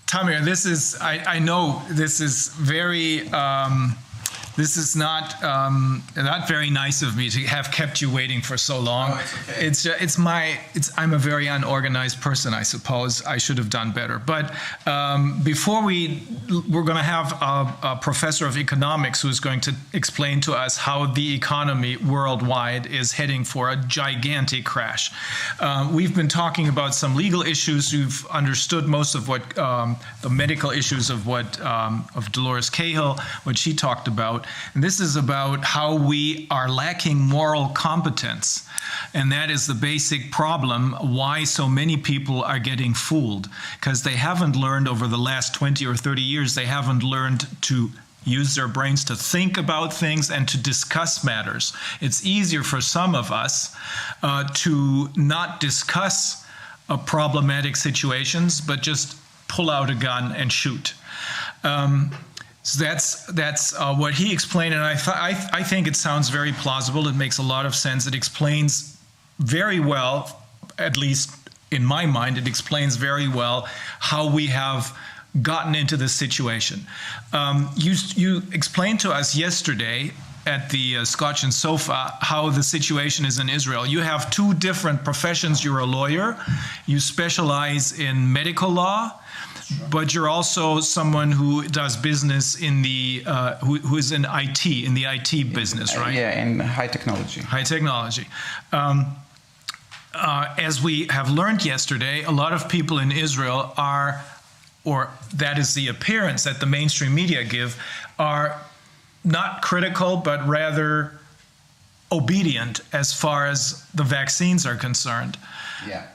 Tamir, I know this is very, this is not very nice of me to have kept you waiting for so long. Oh, it's okay. I'm a very unorganized person, I suppose. I should have done better. But before we're going to have a professor of economics who's going to explain to us how the economy worldwide is heading for a gigantic crash. We've been talking about some legal issues. You've understood most of what the medical issues of Dolores Cahill, what she talked about. And this is about how we are lacking moral competence. And that is the basic problem why so many people are getting fooled. Because they haven't learned over the last 20 or 30 years, they haven't learned to use their brains to think about things and to discuss matters. It's easier for some of us to not discuss problematic situations, but just pull out a gun and shoot. So that's what he explained, and I think it sounds very plausible. It makes a lot of sense. It explains very well, at least in my mind, it explains very well how we have gotten into this situation. You explained to us yesterday at the Scotch and Sofa how the situation is in Israel. You have two different professions. You're a lawyer. You specialize in medical law. But you're also someone who does business in the who is in IT, in the IT business, right? Yeah, in high technology. High technology. As we have learned yesterday, a lot of people in Israel are, or that is the appearance that the mainstream media give, are not critical, but rather obedient as far as the vaccines are concerned. Yeah.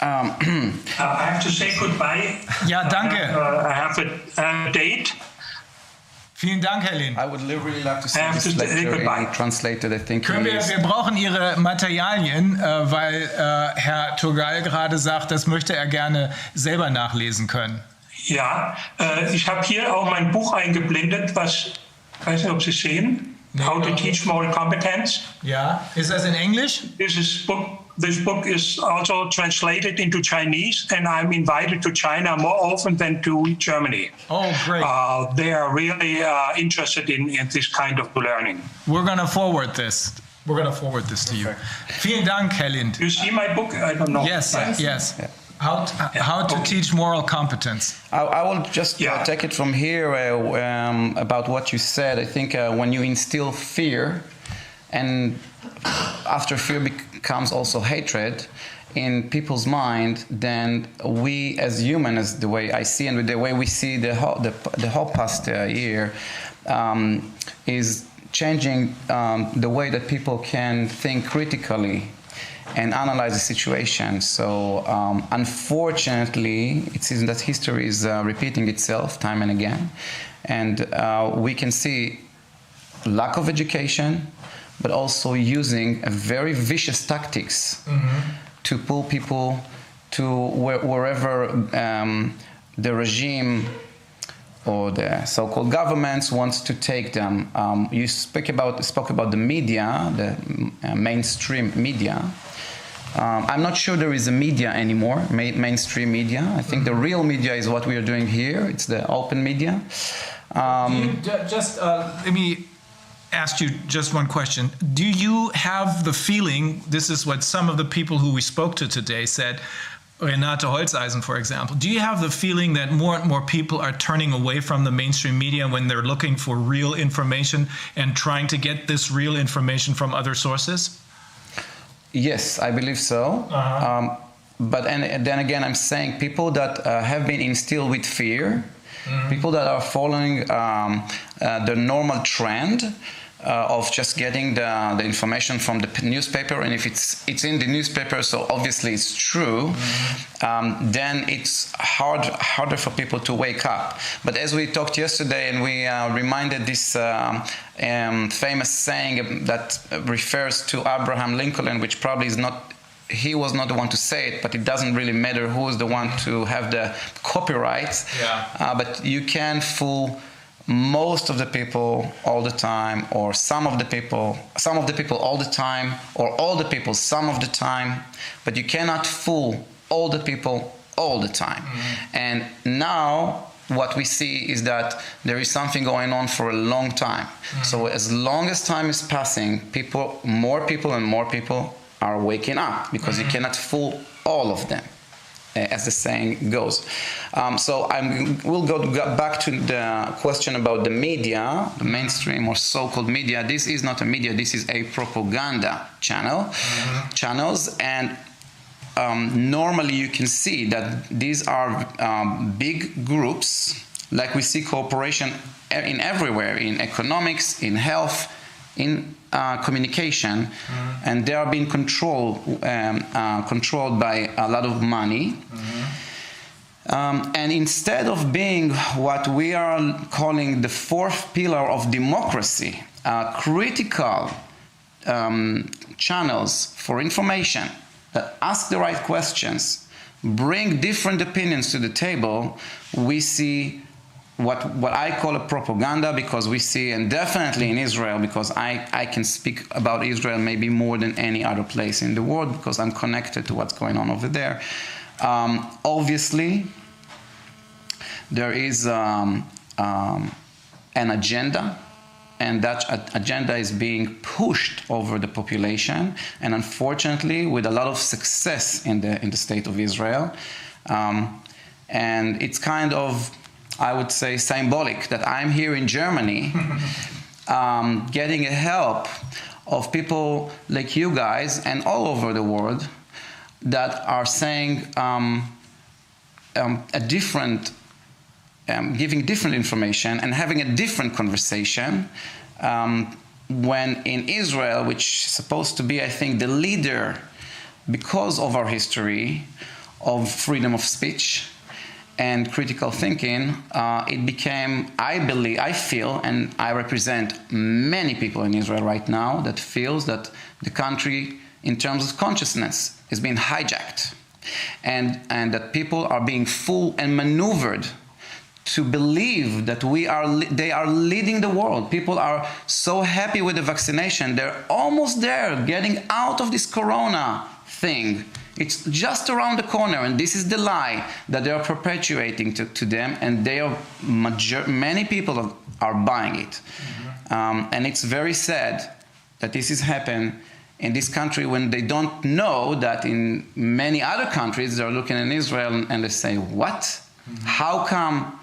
I have to say goodbye. Ja, danke. I have a date. Vielen Dank, Herr Lind. I would really like to see this lecture translated. I think wir brauchen Ihre Materialien, weil Herr Turgal gerade sagt, das möchte er gerne selber nachlesen können. Ja, ich habe hier auch mein Buch eingeblendet, was, ich weiß nicht, ob Sie sehen, How to Teach Moral Competence. Ja, ist das in Englisch? This book is also translated into Chinese, and I'm invited to China more often than to Germany. Oh, great. They are really interested in this kind of learning. We're going to forward this. We're going to forward this to you. Vielen Dank, Herr Lind. You see my book? I don't know. Yes. Yeah. How to teach moral competence. I will just take it from here about what you said. I think when you instill fear, and after fear becomes also hatred in people's mind, then we as humans, as the way I see and with the way we see the whole past year, is changing the way that people can think critically and analyze the situation. So unfortunately, it seems that history is repeating itself time and again. And we can see lack of education, but also using a very vicious tactics to pull people to wherever the regime or the so-called governments wants to take them. You spoke about the media, the mainstream media. I'm not sure there is a media anymore, mainstream media. I think the real media is what we are doing here. It's the open media. Let me ask you just one question. Do you have the feeling, this is what some of the people who we spoke to today said, Renate Holzeisen, for example, do you have the feeling that more and more people are turning away from the mainstream media when they're looking for real information and trying to get this real information from other sources? Yes, I believe so. But then again, I'm saying people that have been instilled with fear, people that are following the normal trend of just getting the information from the newspaper, and if it's in the newspaper, so obviously it's true, then it's harder for people to wake up. But as we talked yesterday, and we reminded this famous saying that refers to Abraham Lincoln, which probably is not, he was not the one to say it, but it doesn't really matter who is the one to have the copyright. But you can fool most of the people all the time, or some of the people all the time, or all the people some of the time, but you cannot fool all the people all the time. And now what we see is that there is something going on for a long time. So as long as time is passing, more people are waking up, because you cannot fool all of them, as the saying goes. So we'll go back to the question about the media, the mainstream or so-called media. This is not a media, this is a propaganda channels, and normally you can see that these are big groups, like we see cooperation in everywhere, in economics, in health, in communication, and they are being controlled by a lot of money. And instead of being what we are calling the fourth pillar of democracy, critical channels for information that ask the right questions, bring different opinions to the table, we see what I call a propaganda, because we see, and definitely in Israel, because I can speak about Israel maybe more than any other place in the world, because I'm connected to what's going on over there. Obviously, there is an agenda, and that agenda is being pushed over the population, and unfortunately with a lot of success in the state of Israel. And it's kind of, I would say, symbolic that I'm here in Germany getting a help of people like you guys and all over the world that are saying giving different information and having a different conversation, when in Israel, which is supposed to be, I think, the leader because of our history of freedom of speech and critical thinking, it became, I feel, and I represent many people in Israel right now that feels that the country, in terms of consciousness, is being hijacked, and that people are being fooled and maneuvered to believe that they are leading the world. People are so happy with the vaccination. They're almost there, getting out of this corona thing. It's just around the corner, and this is the lie that they are perpetuating to them, and many people are buying it. And it's very sad that this has happened in this country, when they don't know that in many other countries they're looking at Israel and they say, what? How come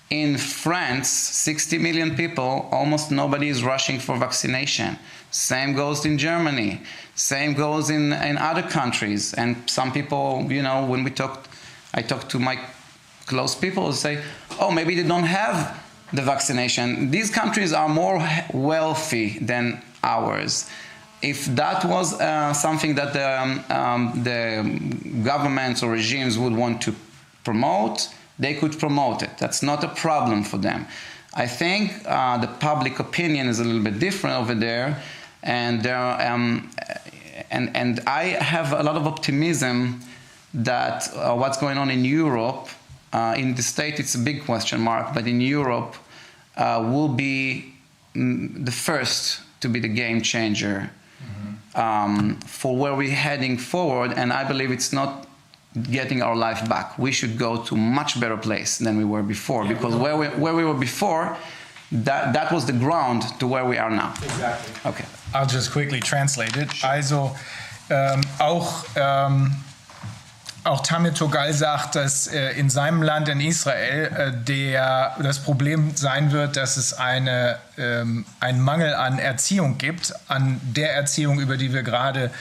in France, 60 million people, almost nobody is rushing for vaccination? Same goes in Germany. Same goes in other countries. And some people, when I talk to my close people, say, oh, maybe they don't have the vaccination. These countries are more wealthy than ours. If that was something that the governments or regimes would want to promote, they could promote it. That's not a problem for them. I think the public opinion is a little bit different over there, and I have a lot of optimism that what's going on in Europe, in the States it's a big question mark, but in Europe will be the first to be the game changer for where we're heading forward, and I believe it's not getting our life back. We should go to a much better place than we were before, because where we were before, that was the ground to where we are now. Exactly. Okay. I'll just quickly translate it. Also, auch Tamir Turgal sagt, dass in seinem Land, in Israel, das Problem sein wird, dass es einen Mangel an Erziehung gibt, an der Erziehung, über die wir gerade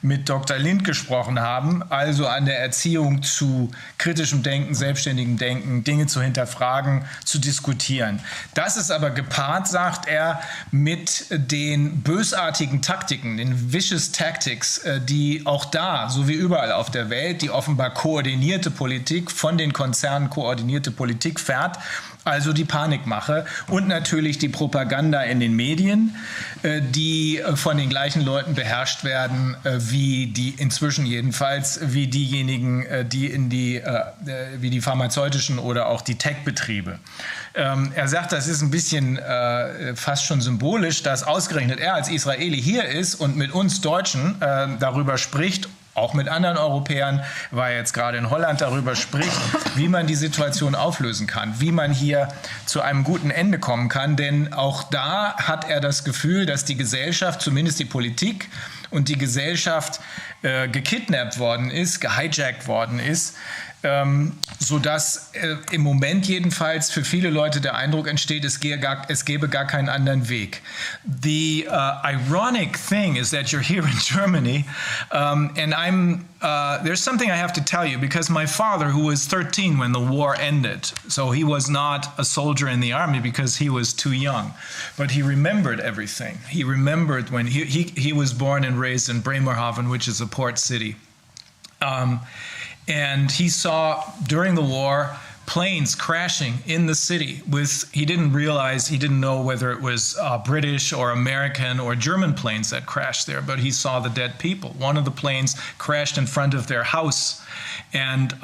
mit Dr. Lind gesprochen haben, also an der Erziehung zu kritischem Denken, selbstständigem Denken, Dinge zu hinterfragen, zu diskutieren. Das ist aber gepaart, sagt er, mit den bösartigen Taktiken, den vicious tactics, die auch da, so wie überall auf der Welt, die offenbar koordinierte Politik, von den Konzernen koordinierte Politik fährt, also die Panikmache und natürlich die Propaganda in den Medien, die von den gleichen Leuten beherrscht werden, wie die inzwischen jedenfalls, wie diejenigen, wie die pharmazeutischen oder auch die Tech-Betriebe. Er sagt, das ist ein bisschen fast schon symbolisch, dass ausgerechnet er als Israeli hier ist und mit uns Deutschen darüber spricht, auch mit anderen Europäern, weil er jetzt gerade in Holland darüber spricht, wie man die Situation auflösen kann, wie man hier zu einem guten Ende kommen kann. Denn auch da hat er das Gefühl, dass die Gesellschaft, zumindest die Politik und die Gesellschaft gekidnappt worden ist, gehijackt worden ist, sodass im Moment jedenfalls für viele Leute der Eindruck entsteht, es gäbe gar keinen anderen Weg. The ironic thing is that you're here in Germany, and there's something I have to tell you, because my father, who was 13 when the war ended, so he was not a soldier in the army because he was too young, but he remembered everything. He remembered when he was born and raised in Bremerhaven, which is a port city. And he saw during the war planes crashing in the city he didn't know whether it was British or American or German planes that crashed there, but he saw the dead people. One of the planes crashed in front of their house, and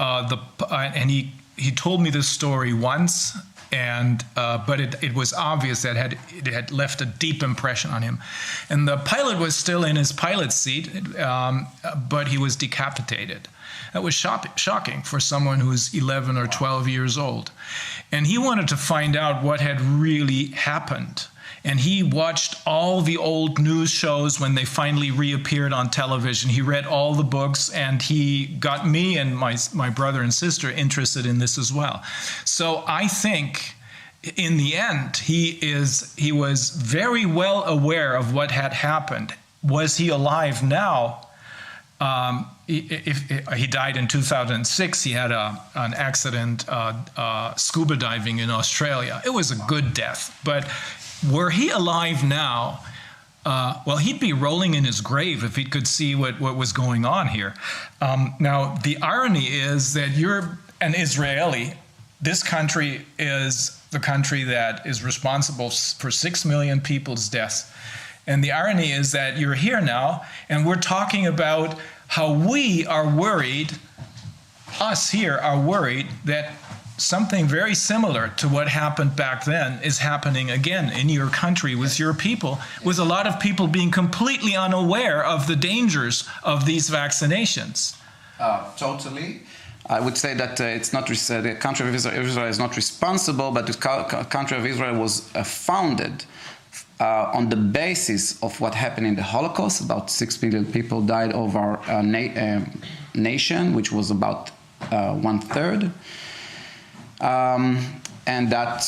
he told me this story once, but it was obvious that it had left a deep impression on him. And the pilot was still in his pilot's seat, but he was decapitated. That was shocking for someone who's 11 or 12 years old. And he wanted to find out what had really happened. And he watched all the old news shows when they finally reappeared on television. He read all the books, and he got me and my brother and sister interested in this as well. So I think in the end, he was very well aware of what had happened. Was he alive now? He died in 2006. He had an accident scuba diving in Australia. It was a good death. But were he alive now, well, he'd be rolling in his grave if he could see what was going on here. Now, the irony is that you're an Israeli. This country is the country that is responsible for 6 million people's deaths. And the irony is that you're here now, and we're talking about how we are worried, us here are worried, that something very similar to what happened back then is happening again in your country with your people, with a lot of people being completely unaware of the dangers of these vaccinations. Totally. I would say that it's not the country of Israel is not responsible, but the country of Israel was founded on the basis of what happened in the Holocaust. About 6 million people died of our nation, which was about 1/3. And that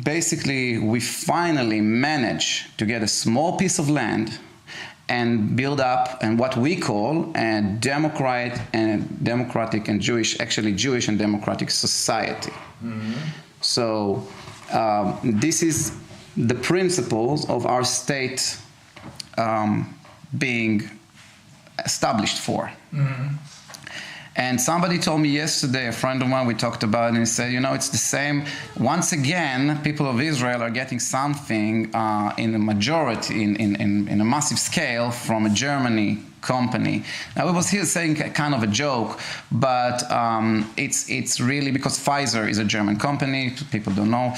basically we finally managed to get a small piece of land and build up and what we call a democratic and Jewish, actually Jewish and democratic society. Mm-hmm. So this is the principles of our state being established for. Mm-hmm. And somebody told me yesterday, a friend of mine, we talked about it, and he said, you know, it's the same. Once again, people of Israel are getting something in a majority, in a massive scale from a Germany company. Now, it was here saying kind of a joke, but it's really because Pfizer is a German company. People don't know.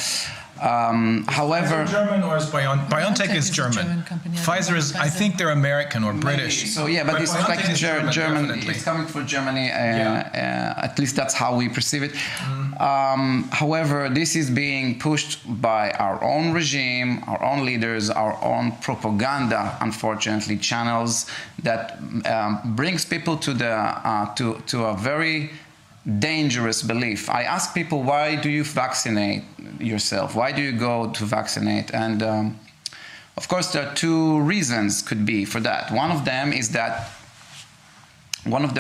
However, is it German or is BioNTech is German. Pfizer is, I think they're American or British. Maybe. So yeah, but it's like German. It's coming from Germany. At least that's how we perceive it. Mm. However, this is being pushed by our own regime, our own leaders, our own propaganda, unfortunately, channels that brings people to a very dangerous belief. I ask people, why do you vaccinate yourself? Why do you go to vaccinate? And of course, there are two reasons could be for that. One of them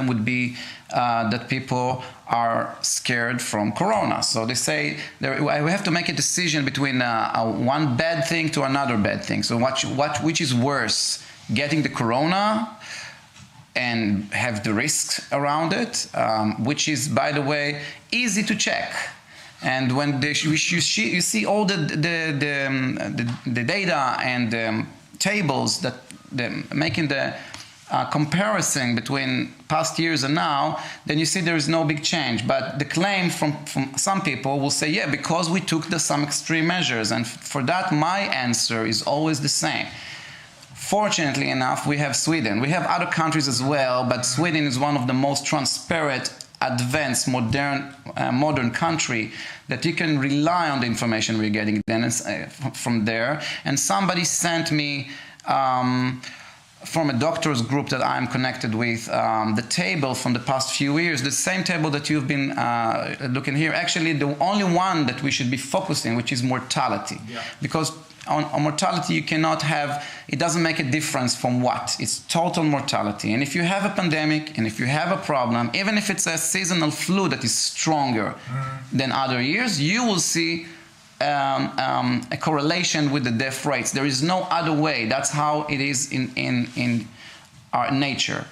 would be that people are scared from Corona. So they say we have to make a decision between one bad thing to another bad thing. So which is worse, getting the Corona and have the risks around it, which is, by the way, easy to check. And when you see all the data and the tables that making the comparison between past years and now, then you see there is no big change. But the claim from some people will say, yeah, because we took some extreme measures. And for that, my answer is always the same. Fortunately enough, we have Sweden. We have other countries as well, but Sweden is one of the most transparent, advanced, modern country that you can rely on the information we're getting from there. And somebody sent me from a doctor's group that I'm connected with, the table from the past few years, the same table that you've been looking here. Actually, the only one that we should be focusing, which is mortality. Yeah. Because on mortality, you cannot have, it doesn't make a difference from what. It's total mortality. And if you have a pandemic, and if you have a problem, even if it's a seasonal flu that is stronger than other years, you will see a correlation with the death rates. There is no other way. That's how it is in our nature.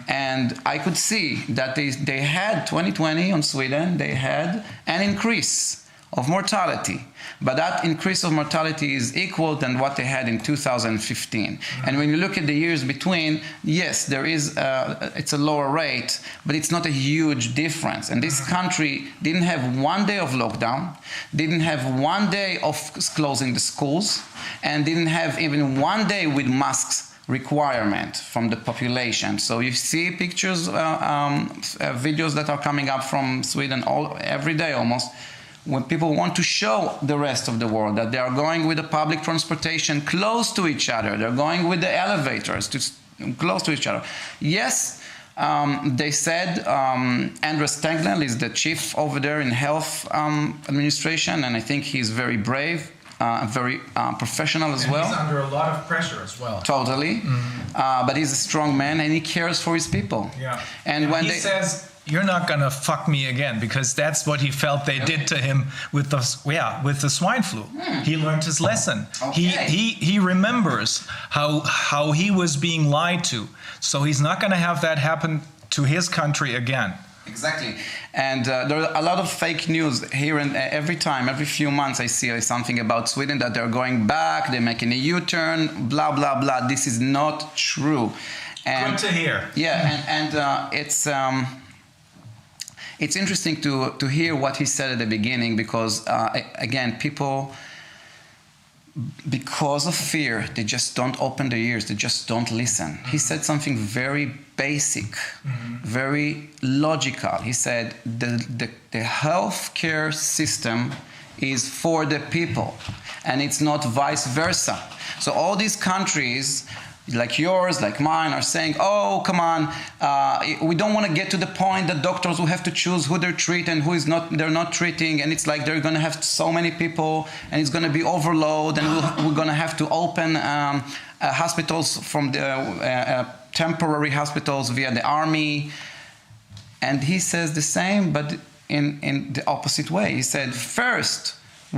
And I could see that they had 2020 on Sweden, they had an increase of mortality. But that increase of mortality is equal than what they had in 2015. And when you look at the years between, yes, there is it's a lower rate, but it's not a huge difference. And this country didn't have one day of lockdown, didn't have one day of closing the schools, and didn't have even one day with masks requirement from the population. So you see pictures, videos that are coming up from Sweden every day almost, when people want to show the rest of the world that they are going with the public transportation close to each other, they're going with the elevators close to each other. Yes, they said Andres Tegnell is the chief over there in health administration, and I think he's very brave, very professional as well. He's under a lot of pressure as well. Totally, but he's a strong man and he cares for his people. Yeah. And when he says, "You're not gonna fuck me again," because that's what he felt they did to him with the swine flu. He learned his lesson. Okay. He remembers how he was being lied to. So he's not gonna have that happen to his country again. Exactly. And there are a lot of fake news here, and every few months I see something about Sweden that they're going back, they're making a U-turn, blah, blah, blah. This is not true. And, good to hear. Yeah, and it's interesting to hear what he said at the beginning, because, again, people, because of fear, they just don't open their ears, they just don't listen. He said something very basic, very logical. He said the healthcare system is for the people, and it's not vice versa. So all these countries, like yours, like mine, are saying, "Oh, come on, we don't want to get to the point that doctors will have to choose who they treat and who is not. They're not treating, and it's like they're going to have so many people, and it's going to be overload, and we're going to have to open hospitals from the temporary hospitals via the army." And he says the same, but in the opposite way. He said, first,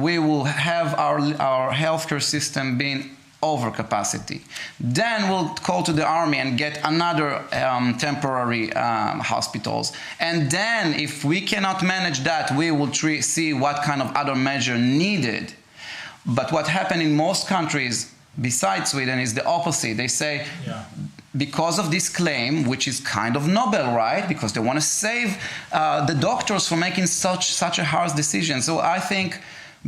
we will have our healthcare system being overcapacity. Then we'll call to the army and get another temporary hospitals. And then if we cannot manage that, we will see what kind of other measure needed. But what happened in most countries besides Sweden is the opposite. They say, because of this claim, which is kind of noble, right? Because they want to save the doctors from making such a harsh decision. So I think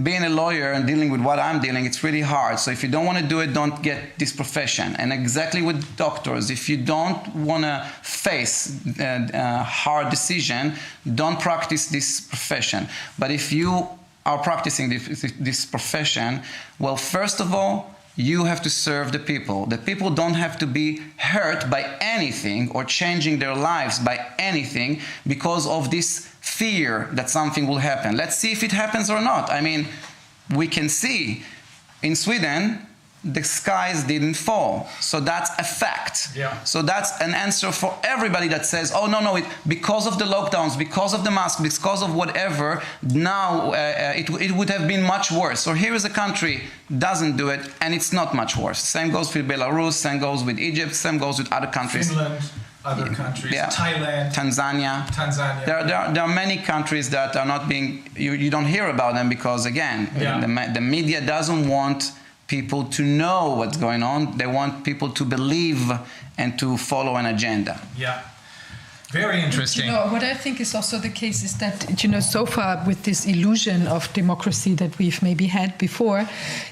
being a lawyer and dealing with what I'm dealing, it's really hard. So if you don't want to do it, don't get this profession. And exactly with doctors, if you don't want to face a hard decision, don't practice this profession. But if you are practicing this profession, well, first of all, you have to serve the people. The people don't have to be hurt by anything or changing their lives by anything because of this fear that something will happen. Let's see if it happens or not. I mean, we can see in Sweden, the skies didn't fall. So that's a fact. Yeah. So that's an answer for everybody that says, oh, no, because of the lockdowns, because of the mask, because of whatever, now it would have been much worse. So here is a country doesn't do it, and it's not much worse. Same goes with Belarus, same goes with Egypt, same goes with other countries. Finland, other countries, Thailand, Tanzania. There are many countries that are not being, you don't hear about them because, again, the media doesn't want people to know what's going on. They want people to believe and to follow an agenda. Yeah. Very interesting. What I think is also the case is that, so far with this illusion of democracy that we've maybe had before,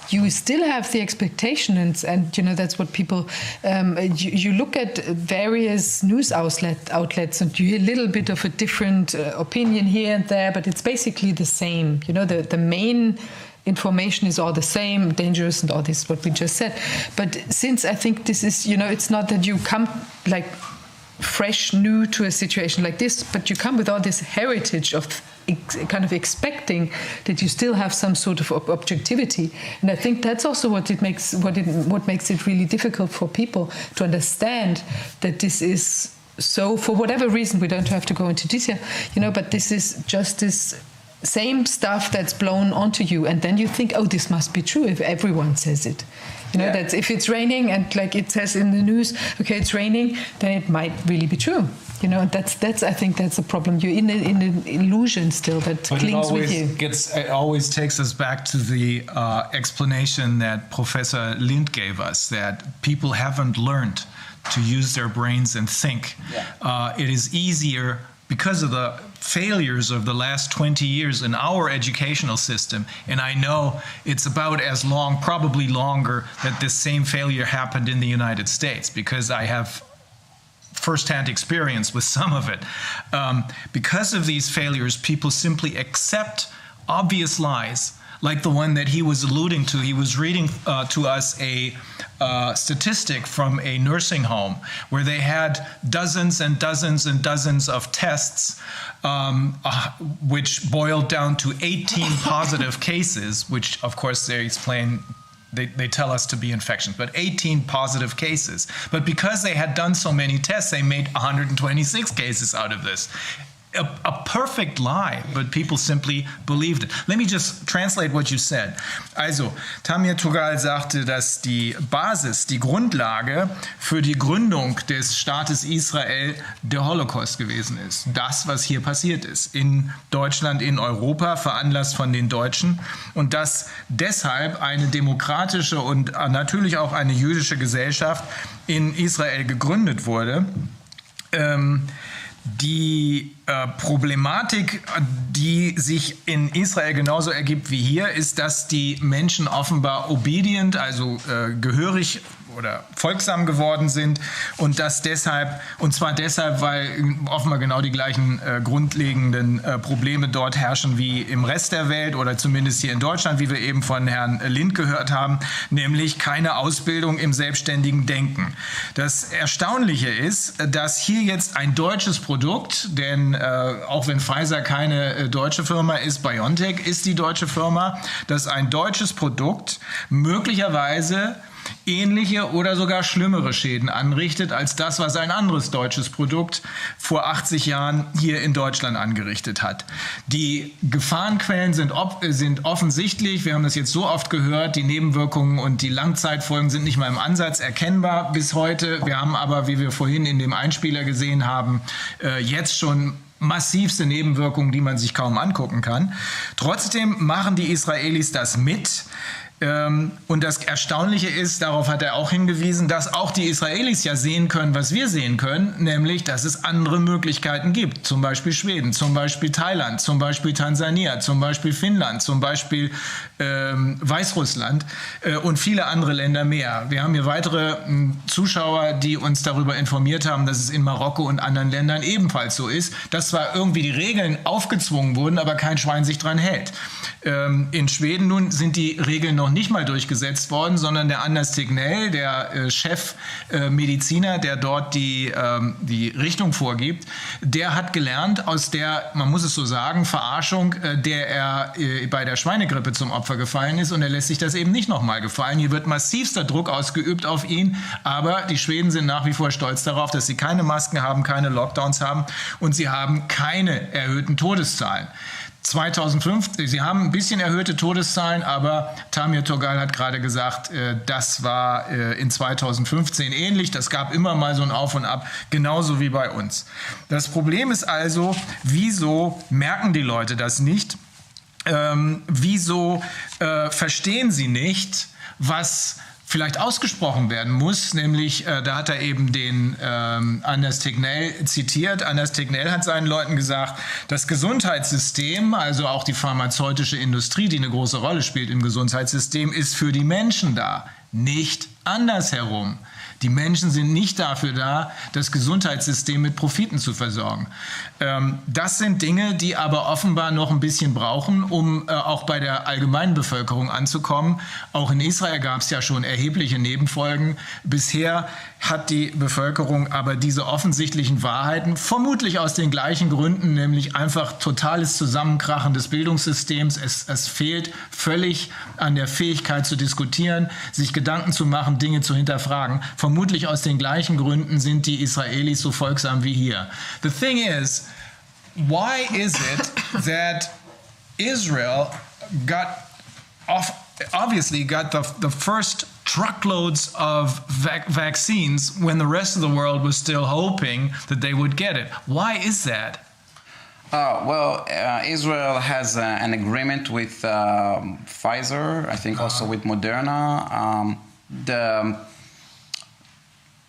you still have the expectations, and that's what people. You look at various news outlets, and you hear a little bit of a different opinion here and there, but it's basically the same. The main information is all the same, dangerous and all this, what we just said. But since I think this is, it's not that you come like fresh, new to a situation like this, but you come with all this heritage of kind of expecting that you still have some sort of objectivity, and I think that's also what makes it really difficult for people to understand that this is so. For whatever reason, we don't have to go into detail, but this is just this same stuff that's blown onto you, and then you think, oh, this must be true if everyone says it. That if it's raining and like it says in the news, okay, it's raining, then it might really be true. That's I think that's a problem. You're in an illusion still that clings with you. It always takes us back to the explanation that Professor Lind gave us, that people haven't learned to use their brains and think. Yeah. It is easier because of the failures of the last 20 years in our educational system, and I know it's about as long, probably longer, that this same failure happened in the United States, because I have firsthand experience with some of it. Because of these failures, people simply accept obvious lies, like the one that he was alluding to. He was reading to us a statistic from a nursing home where they had dozens and dozens and dozens of tests, which boiled down to 18 positive cases, which of course they explain, they tell us to be infections, but 18 positive cases. But because they had done so many tests, they made 126 cases out of this. A perfect lie, but people simply believed it. Let me just translate what you said. Also, Tamir Turgal sagte, dass die Basis, die Grundlage für die Gründung des Staates Israel der Holocaust gewesen ist. Das, was hier passiert ist, in Deutschland, in Europa, veranlasst von den Deutschen. Und dass deshalb eine demokratische und natürlich auch eine jüdische Gesellschaft in Israel gegründet wurde. Die Problematik, die sich in Israel genauso ergibt wie hier, ist, dass die Menschen offenbar obedient, also gehörig oder folgsam geworden sind, und das deshalb, und zwar deshalb, weil offenbar genau die gleichen grundlegenden Probleme dort herrschen wie im Rest der Welt oder zumindest hier in Deutschland, wie wir eben von Herrn Lind gehört haben, nämlich keine Ausbildung im selbstständigen Denken. Das Erstaunliche ist, dass hier jetzt ein deutsches Produkt, denn auch wenn Pfizer keine deutsche Firma ist, BioNTech ist die deutsche Firma, dass ein deutsches Produkt möglicherweise ähnliche oder sogar schlimmere Schäden anrichtet als das, was ein anderes deutsches Produkt vor 80 Jahren hier in Deutschland angerichtet hat. Die Gefahrenquellen sind offensichtlich. Wir haben das jetzt so oft gehört. Die Nebenwirkungen und die Langzeitfolgen sind nicht mal im Ansatz erkennbar bis heute. Wir haben aber, wie wir vorhin in dem Einspieler gesehen haben, jetzt schon massivste Nebenwirkungen, die man sich kaum angucken kann. Trotzdem machen die Israelis das mit. Und das Erstaunliche ist, darauf hat er auch hingewiesen, dass auch die Israelis ja sehen können, was wir sehen können, nämlich, dass es andere Möglichkeiten gibt. Zum Beispiel Schweden, zum Beispiel Thailand, zum Beispiel Tansania, zum Beispiel Finnland, zum Beispiel Weißrussland und viele andere Länder mehr. Wir haben hier weitere Zuschauer, die uns darüber informiert haben, dass es in Marokko und anderen Ländern ebenfalls so ist, dass zwar irgendwie die Regeln aufgezwungen wurden, aber kein Schwein sich dran hält. In Schweden nun sind die Regeln noch nicht mal durchgesetzt worden, sondern der Anders Tegnell, der Chefmediziner, der dort die Richtung vorgibt, der hat gelernt aus der, man muss es so sagen, Verarschung, der er bei der Schweinegrippe zum Opfer gefallen ist, und er lässt sich das eben nicht nochmal gefallen. Hier wird massivster Druck ausgeübt auf ihn, aber die Schweden sind nach wie vor stolz darauf, dass sie keine Masken haben, keine Lockdowns haben, und sie haben keine erhöhten Todeszahlen. 2005, sie haben ein bisschen erhöhte Todeszahlen, aber Tamir Turgal hat gerade gesagt, das war in 2015 ähnlich. Das gab immer mal so ein Auf und Ab, genauso wie bei uns. Das Problem ist also, wieso merken die Leute das nicht? Wieso verstehen sie nicht, was vielleicht ausgesprochen werden muss, nämlich da hat er eben den Anders Tegnell zitiert. Anders Tegnell hat seinen Leuten gesagt, das Gesundheitssystem, also auch die pharmazeutische Industrie, die eine große Rolle spielt im Gesundheitssystem, ist für die Menschen da, nicht andersherum. Die Menschen sind nicht dafür da, das Gesundheitssystem mit Profiten zu versorgen. Das sind Dinge, die aber offenbar noch ein bisschen brauchen, um auch bei der allgemeinen Bevölkerung anzukommen. Auch in Israel gab es ja schon erhebliche Nebenfolgen. Bisher hat die Bevölkerung aber diese offensichtlichen Wahrheiten, vermutlich aus den gleichen Gründen, nämlich einfach totales Zusammenkrachen des Bildungssystems. Es fehlt völlig an der Fähigkeit zu diskutieren, sich Gedanken zu machen, Dinge zu hinterfragen. Vermutlich aus den gleichen Gründen sind die Israelis so folgsam wie hier. The thing is, why is it that Israel obviously got the first truckloads of vaccines when the rest of the world was still hoping that they would get it? Why is that? Israel has an agreement with Pfizer, I think also with Moderna. The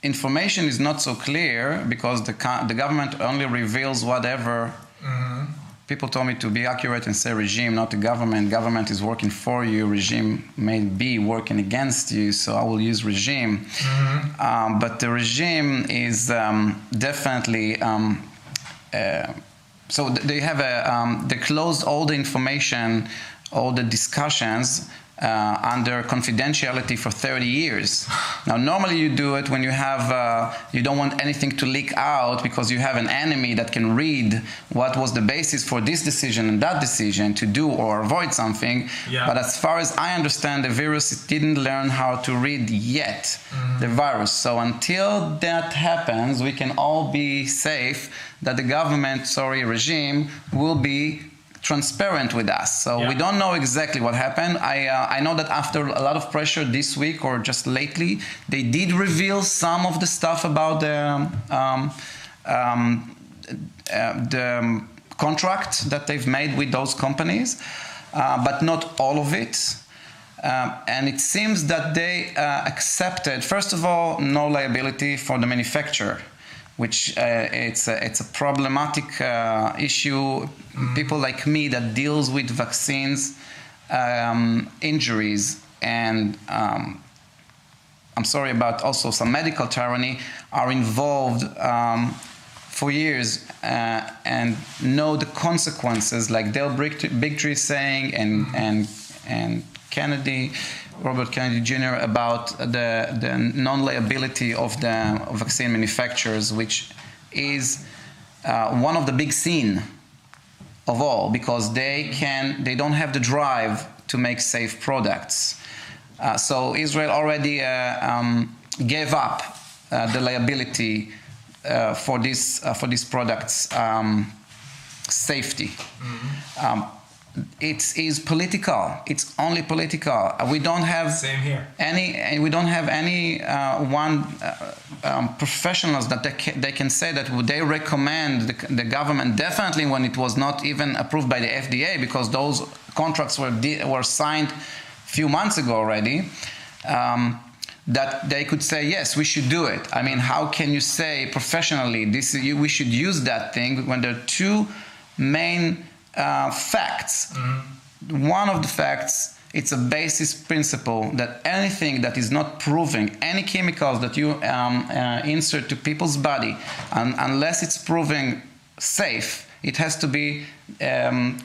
information is not so clear because the government only reveals whatever people told me to be accurate and say regime, not the government. Government is working for you. Regime may be working against you, so I will use regime. But the regime is definitely... so they have they closed all the information, all the discussions under confidentiality for 30 years. Now, normally you do it when you have, you don't want anything to leak out because you have an enemy that can read what was the basis for this decision and that decision to do or avoid something. Yeah. But as far as I understand, the virus didn't learn how to read yet, the virus. So until that happens, we can all be safe that the government, regime, will be transparent with us. So we don't know exactly what happened. I know that after a lot of pressure this week or just lately, they did reveal some of the stuff about the contract that they've made with those companies, but not all of it. And it seems that they accepted, first of all, no liability for the manufacturer, which it's a problematic issue. People like me that deals with vaccines, injuries, and I'm sorry about also some medical tyranny, are involved for years and know the consequences, like Dale Bigtree saying and Kennedy, Robert Kennedy Jr. about the non-liability of the vaccine manufacturers, which is one of the big sin of all, because they don't have the drive to make safe products. So Israel already gave up the liability for these products' safety. It is political. It's only political. We don't have Same here. any. We don't have any professionals that they can say that would they recommend the government, definitely when it was not even approved by the FDA, because those contracts were signed a few months ago already. That they could say, yes, we should do it. I mean, how can you say professionally we should use that thing when there are two main facts? One of the facts, it's a basis principle that anything that is not proving, any chemicals that you insert to people's body, unless it's proving safe, it has to be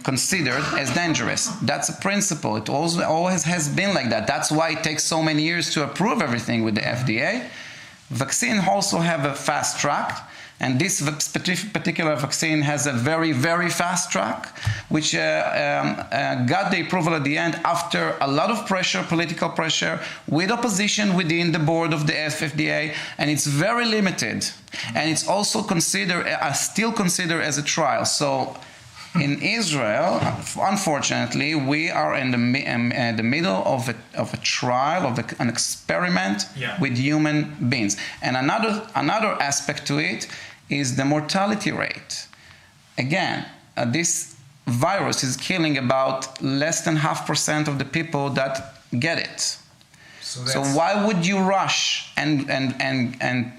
considered as dangerous. That's a principle. It always has been like that. That's why it takes so many years to approve everything with the FDA. Vaccines also have a fast track. And this particular vaccine has a very, very fast track, which got the approval at the end after a lot of pressure, political pressure, with opposition within the board of the FDA, and it's very limited. And it's also still considered as a trial. So in Israel, unfortunately, we are in the middle of a trial, of an experiment with human beings. And another aspect to it is the mortality rate. Again, this virus is killing about less than 0.5% of the people that get it. So why would you rush and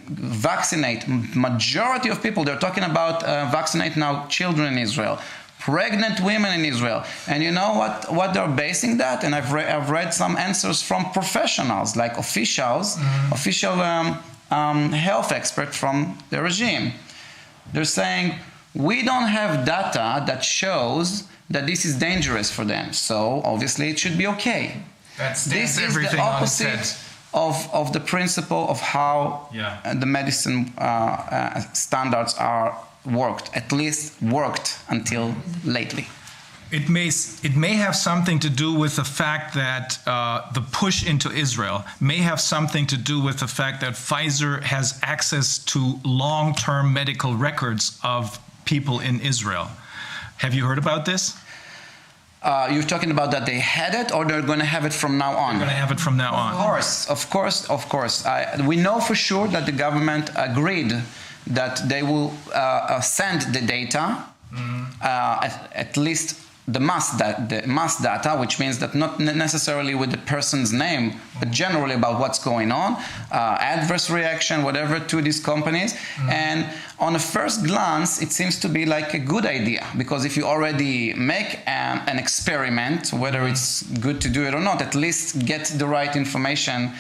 vaccinate majority of people? They're talking about vaccinate now children in Israel, pregnant women in Israel. And you know what they're basing that? And I've read some answers from professionals, like official health experts from the regime. They're saying, we don't have data that shows that this is dangerous for them. So obviously it should be okay. This is the opposite of the principle of how the medicine standards are worked, at least worked until lately. It may have something to do with the fact that the push into Israel may have something to do with the fact that Pfizer has access to long-term medical records of people in Israel. Have you heard about this? You're talking about that they had it, or they're going to have it from now on? They're going to have it from now on. Of course. We know for sure that the government agreed that they will send the data, at least the mass data, which means that not necessarily with the person's name, but generally about what's going on, adverse reaction, whatever, to these companies. And on a first glance, it seems to be like a good idea, because if you already make an experiment, whether it's good to do it or not, at least get the right information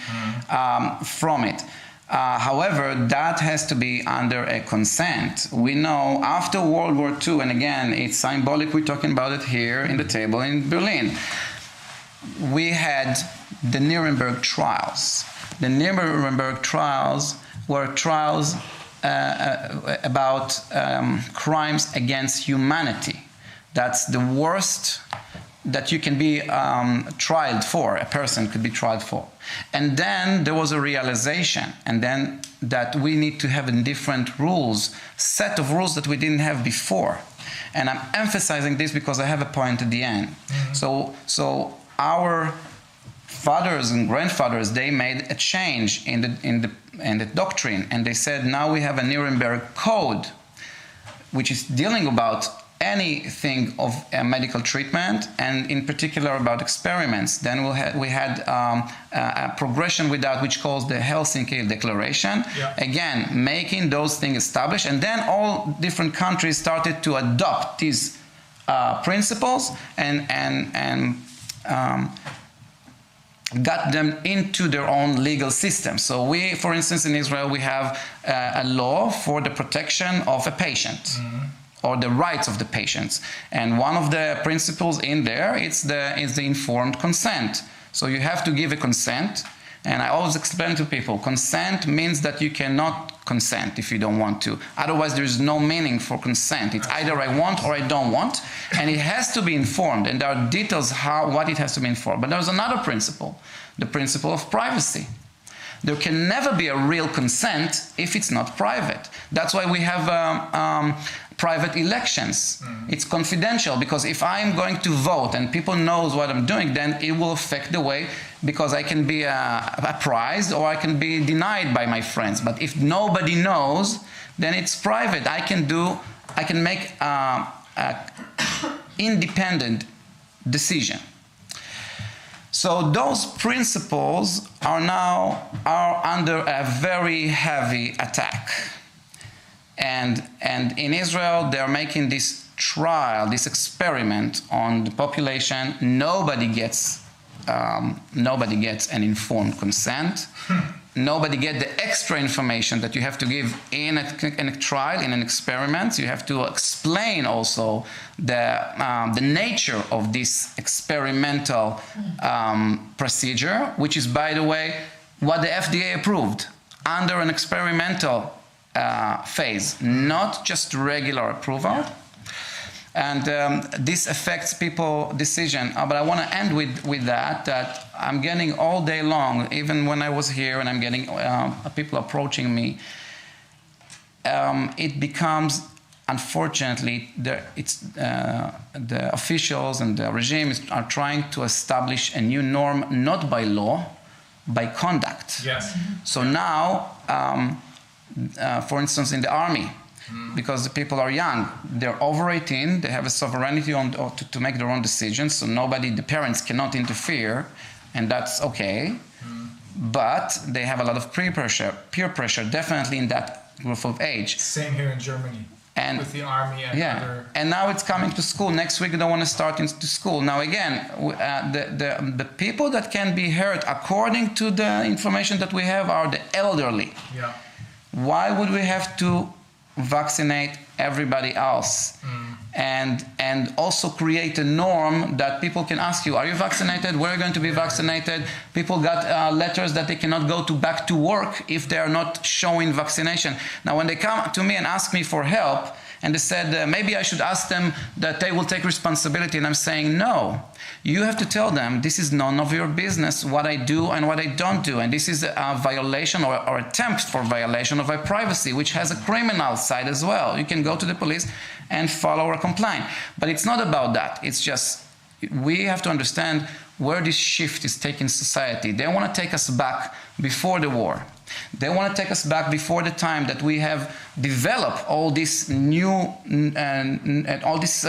from it. However, that has to be under a consent. We know after World War II, and again, it's symbolic, we're talking about it here in the table in Berlin, we had the Nuremberg trials. The Nuremberg trials were trials about crimes against humanity. That's the worst that you can be tried for, a person could be tried for. And then there was a realization, and then that we need to have different rules, set of rules that we didn't have before. And I'm emphasizing this because I have a point at the end. So our fathers and grandfathers, they made a change in the doctrine, and they said, now we have a Nuremberg Code, which is dealing about anything of medical treatment, and in particular about experiments. Then we had a progression with that, which calls the Helsinki Declaration. Again, making those things established, and then all different countries started to adopt these principles and got them into their own legal system. So we, for instance, in Israel, we have a law for the protection of a patient. Or the rights of the patients. And one of the principles in there is the informed consent. So you have to give a consent. And I always explain to people, consent means that you cannot consent if you don't want to. Otherwise, there is no meaning for consent. It's either I want or I don't want. And it has to be informed. And there are details what it has to be informed. But there's another principle, the principle of privacy. There can never be a real consent if it's not private. That's why we have private elections. It's confidential, because if I'm going to vote and people knows what I'm doing, then it will affect the way, because I can be apprised or I can be denied by my friends. But if nobody knows, then it's private. I can make an independent decision. So those principles are under a very heavy attack. And in Israel, they're making this trial, this experiment on the population. Nobody gets an informed consent. Nobody gets the extra information that you have to give in a trial, in an experiment. You have to explain also the nature of this experimental procedure, which is, by the way, what the FDA approved under an experimental phase, not just regular approval. And this affects people's decision. But I want to end with that I'm getting all day long, even when I was here, and I'm getting people approaching me. It becomes, unfortunately, the officials and the regime are trying to establish a new norm, not by law, by conduct. Yes. So now, for instance, in the army, because the people are young, they're over 18, they have a sovereignty to make their own decisions, so the parents cannot interfere, and that's okay. but they have a lot of peer pressure, definitely in that group of age. Same here in Germany. And with the army and other... And now it's coming to school. Next week they don't want to start into school. Now again, the people that can be hurt, according to the information that we have, are the elderly. Yeah. Why would we have to vaccinate everybody else? And also create a norm that people can ask you, are you vaccinated? Where are you going to be vaccinated? People got letters that they cannot go back to work if they are not showing vaccination. Now, when they come to me and ask me for help, and they said, maybe I should ask them that they will take responsibility, and I'm saying, no. You have to tell them, this is none of your business, what I do and what I don't do. And this is a violation or attempt for violation of my privacy, which has a criminal side as well. You can go to the police and follow or complain. But it's not about that. It's just, we have to understand where this shift is taking society. They want to take us back before the war. They want to take us back before the time that we have developed all this new and all these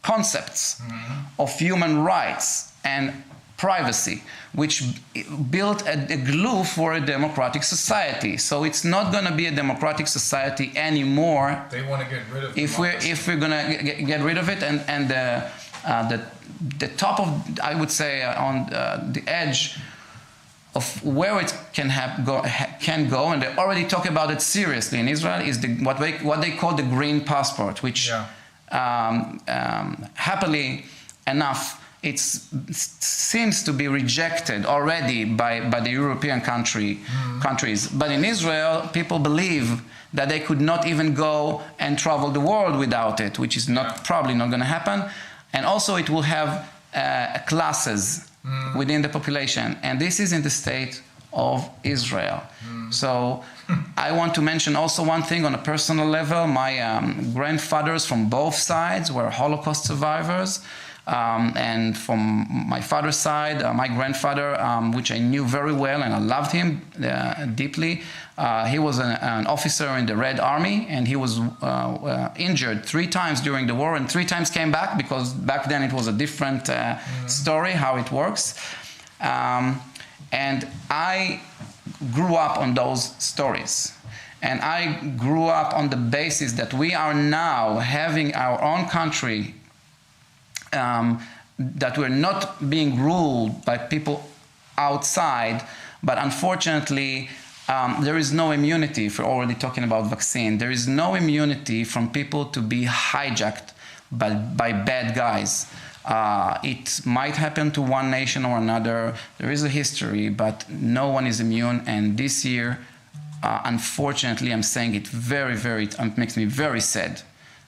concepts of human rights and privacy, which built a glue for a democratic society. So it's not going to be a democratic society anymore. They want to get rid of it. If we're going to get rid of it, and the top of, I would say, on the edge of where it can go, and they already talk about it seriously in Israel, is what they call the green passport, which happily enough, it seems to be rejected already by the European countries. But in Israel, people believe that they could not even go and travel the world without it, which is probably not going to happen. And also it will have classes within the population. And this is in the state of Israel. So I want to mention also one thing on a personal level. My grandfathers from both sides were Holocaust survivors. And from my father's side, my grandfather, which I knew very well and I loved him deeply, he was an officer in the Red Army, and he was injured 3 times during the war and 3 times came back, because back then it was a different story how it works. And I grew up on those stories. And I grew up on the basis that we are now having our own country, that we're not being ruled by people outside, but unfortunately there is no immunity, if we're already talking about vaccine. There is no immunity from people to be hijacked by bad guys. It might happen to one nation or another. There is a history, but no one is immune. And this year, unfortunately, I'm saying it it makes me very sad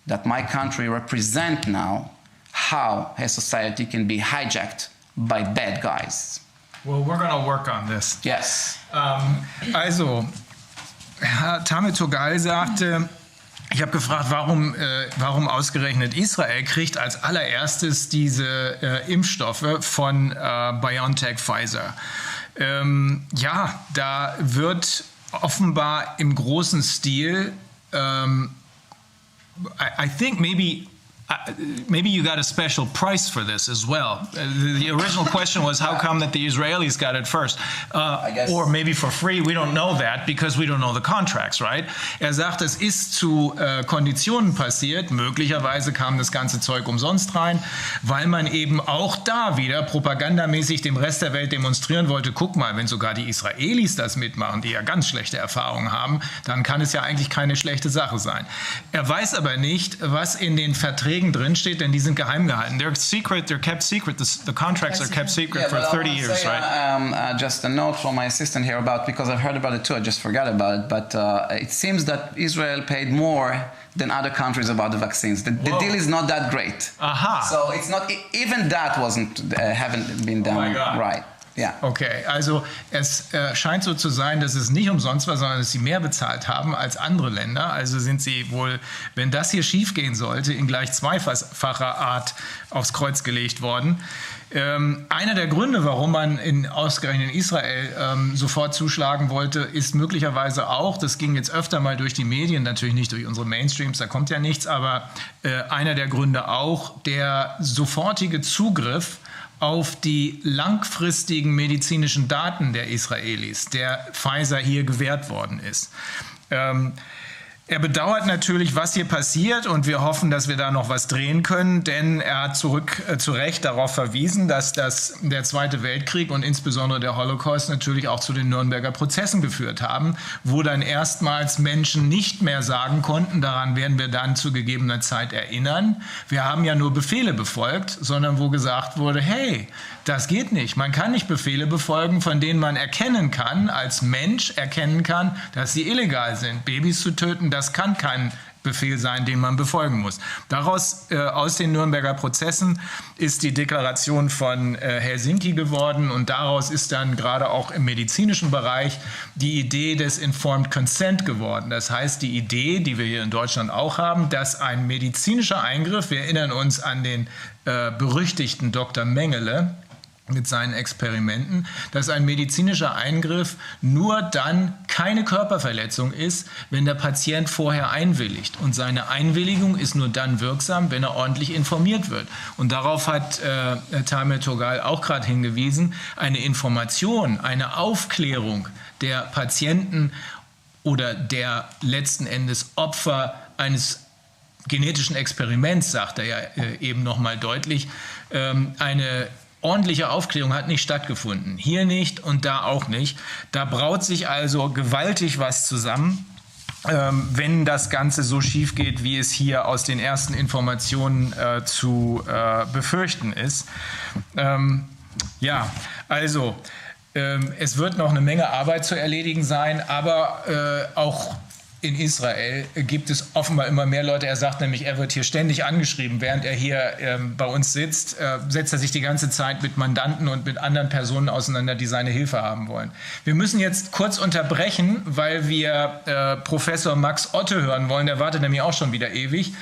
that my country represents now how a society can be hijacked by bad guys. Well, we're going to work on this. Yes. Also, Herr Tamir Turgal sagte, ich habe gefragt, warum ausgerechnet Israel kriegt als allererstes diese Impfstoffe von BioNTech, Pfizer. Ja, da wird offenbar im großen Stil, I think maybe you got a special price for this as well. The original question was, how come that the Israelis got it first? Or maybe for free, we don't know that, because we don't know the contracts, right? Sagt, es ist zu Konditionen passiert, möglicherweise kam das ganze Zeug umsonst rein, weil man eben auch da wieder propagandamäßig dem Rest der Welt demonstrieren wollte, guck mal, wenn sogar die Israelis das mitmachen, die ja ganz schlechte Erfahrungen haben, dann kann es ja eigentlich keine schlechte Sache sein. Er weiß aber nicht, was in den Verträgen drin steht, denn die sind geheim gehalten. They're secret, they're kept secret. The contracts are kept secret for 30 years, right? Just a note from my assistant here because I've heard about it too, I just forgot about it, but it seems that Israel paid more than other countries about the vaccines. The deal is not that great. Aha. So it's not, even that haven't been done right. Ja. Okay, also es scheint so zu sein, dass es nicht umsonst war, sondern dass sie mehr bezahlt haben als andere Länder. Also sind sie wohl, wenn das hier schief gehen sollte, in gleich zweifacher Art aufs Kreuz gelegt worden. Einer der Gründe, warum man ausgerechnet in Israel sofort zuschlagen wollte, ist möglicherweise auch, das ging jetzt öfter mal durch die Medien, natürlich nicht durch unsere Mainstreams, da kommt ja nichts, aber einer der Gründe auch, der sofortige Zugriff auf die langfristigen medizinischen Daten der Israelis, der Pfizer hier gewährt worden ist. Er bedauert natürlich, was hier passiert, und wir hoffen, dass wir da noch was drehen können, denn er hat zu Recht darauf verwiesen, dass der Zweite Weltkrieg und insbesondere der Holocaust natürlich auch zu den Nürnberger Prozessen geführt haben, wo dann erstmals Menschen nicht mehr sagen konnten, daran werden wir dann zu gegebener Zeit erinnern, wir haben ja nur Befehle befolgt, sondern wo gesagt wurde, hey, das geht nicht. Man kann nicht Befehle befolgen, von denen man erkennen kann, als Mensch erkennen kann, dass sie illegal sind. Babys zu töten, das kann kein Befehl sein, den man befolgen muss. Daraus, aus den Nürnberger Prozessen, ist die Deklaration von Helsinki geworden, und daraus ist dann gerade auch im medizinischen Bereich die Idee des Informed Consent geworden. Das heißt, die Idee, die wir hier in Deutschland auch haben, dass ein medizinischer Eingriff, wir erinnern uns an den berüchtigten Dr. Mengele, mit seinen Experimenten, dass ein medizinischer Eingriff nur dann keine Körperverletzung ist, wenn der Patient vorher einwilligt. Und seine Einwilligung ist nur dann wirksam, wenn er ordentlich informiert wird. Und darauf hat Tamir Turgal auch gerade hingewiesen, eine Information, eine Aufklärung der Patienten oder der letzten Endes Opfer eines genetischen Experiments, sagt er ja eben nochmal deutlich, eine ordentliche Aufklärung hat nicht stattgefunden. Hier nicht und da auch nicht. Da braut sich also gewaltig was zusammen, wenn das Ganze so schief geht, wie es hier aus den ersten Informationen zu befürchten ist. Ja, also es wird noch eine Menge Arbeit zu erledigen sein, aber auch in Israel gibt es offenbar immer mehr Leute. Er sagt nämlich, er wird hier ständig angeschrieben. Während er hier bei uns sitzt, setzt er sich die ganze Zeit mit Mandanten und mit anderen Personen auseinander, die seine Hilfe haben wollen. Wir müssen jetzt kurz unterbrechen, weil wir Professor Max Otte hören wollen. Der wartet nämlich auch schon wieder ewig.